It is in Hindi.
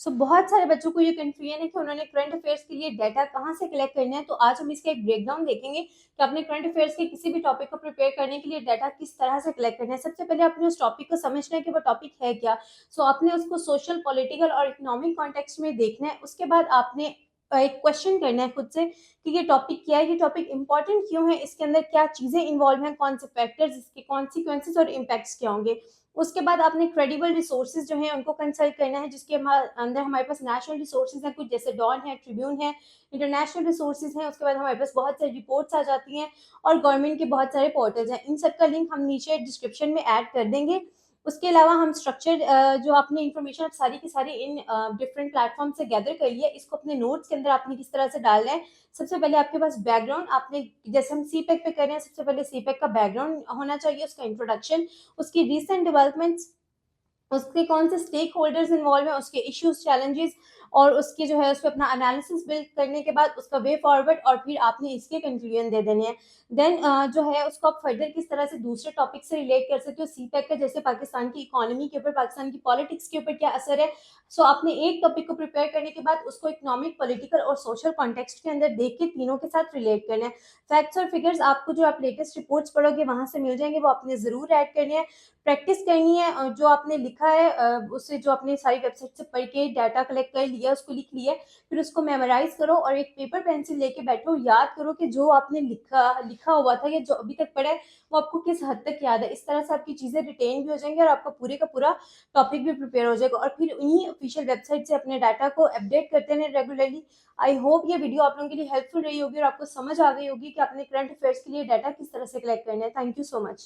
सो बहुत सारे बच्चों को ये कन्फ्यूजन है कि उन्होंने करंट अफेयर्स के लिए डाटा कहाँ से कलेक्ट करना है। तो आज हम इसका एक ब्रेकडाउन देखेंगे कि अपने करंट अफेयर्स के किसी भी टॉपिक को प्रिपेयर करने के लिए डाटा किस तरह से कलेक्ट करना है। सबसे पहले अपने उस टॉपिक को समझना है कि वो टॉपिक है क्या। सो आपने उसको सोशल, पॉलिटिकल और इकोनॉमिक कॉन्टेक्स्ट में देखना है। उसके बाद आपने एक क्वेश्चन करना है खुद से कि ये टॉपिक क्या है, ये टॉपिक इंपॉर्टेंट क्यों है, इसके अंदर क्या चीजें इन्वॉल्व हैं, कौन से फैक्टर्स, इसके कॉन्सिक्वेंसेस और इम्पैक्ट्स क्या होंगे। उसके बाद आपने क्रेडिबल रिसोर्सेज जो हैं उनको कंसल्ट करना है, जिसके अंदर हमारे पास नेशनल रिसोर्सेज हैं कुछ, जैसे डॉन है, ट्रिब्यून है, इंटरनेशनल रिसोर्सेज हैं। उसके बाद हमारे पास बहुत सारी रिपोर्ट्स आ जाती हैं और गवर्नमेंट के बहुत सारे पोर्टल्स हैं। इन सब का लिंक हम नीचे डिस्क्रिप्शन में ऐड कर देंगे। उसके अलावा हम स्ट्रक्चर जो आपने इन्फॉर्मेशन सारी की सारी इन डिफरेंट प्लेटफॉर्म से गैदर कर लिया, इसको अपने नोट्स के अंदर आपने किस तरह से डालना है। सबसे पहले आपके पास बैकग्राउंड, आपने जैसे हम सीपेक पे कर रहे हैं, सबसे पहले सीपेक का बैकग्राउंड होना चाहिए, उसका इंट्रोडक्शन, उसकी रीसेंट डेवलपमेंट्स, उसके कौन से स्टेक होल्डर्स इन्वॉल्व हैं, उसके इश्यूज, चैलेंजेस, और उसके जो है उस पर अपना एनालिसिस बिल्ड करने के बाद उसका वे फॉरवर्ड, और फिर आपने इसके कंक्लूजन दे देने हैं। देन जो है उसको आप फर्दर किस तरह से दूसरे टॉपिक से रिलेट कर सकते हो। सीपैक का जैसे पाकिस्तान की इकोनॉमी के ऊपर, पाकिस्तान की पॉलिटिक्स के ऊपर क्या असर है। सो आपने एक टॉपिक को प्रिपेयर करने के बाद उसको इकोनॉमिक, पॉलिटिकल और सोशल कॉन्टेक्स्ट के अंदर देख के तीनों के साथ रिलेट करना है। फैक्ट्स और फिगर्स आपको जो आप लेटेस्ट रिपोर्ट्स पढ़ोगे वहां से मिल जाएंगे, वो आपने जरूर ऐड करने हैं। प्रैक्टिस करनी है, जो आपने लिखा है उससे, जो आपने सारी वेबसाइट से पढ़ के डाटा कलेक्ट कर लिया, उसको लिख लिया, फिर उसको मेमोराइज करो और एक पेपर पेंसिल लेके बैठो, याद करो कि जो आपने लिखा लिखा हुआ था या जो अभी तक पढ़ा है वो आपको किस हद तक याद है। इस तरह से आपकी चीजें रिटेन भी हो जाएंगी और आपका पूरे का पूरा टॉपिक भी प्रिपेयर हो जाएगा। और फिर उन्हीं ऑफिशियल वेबसाइट से अपने डाटा को अपडेट करते हैं रेगुलरली। आई होप ये वीडियो आप लोगों के लिए हेल्पफुल रही होगी और आपको समझ आ गई होगी कि अपने करंट अफेयर्स के लिए डाटा किस तरह से कलेक्ट करना है। Thank you so much.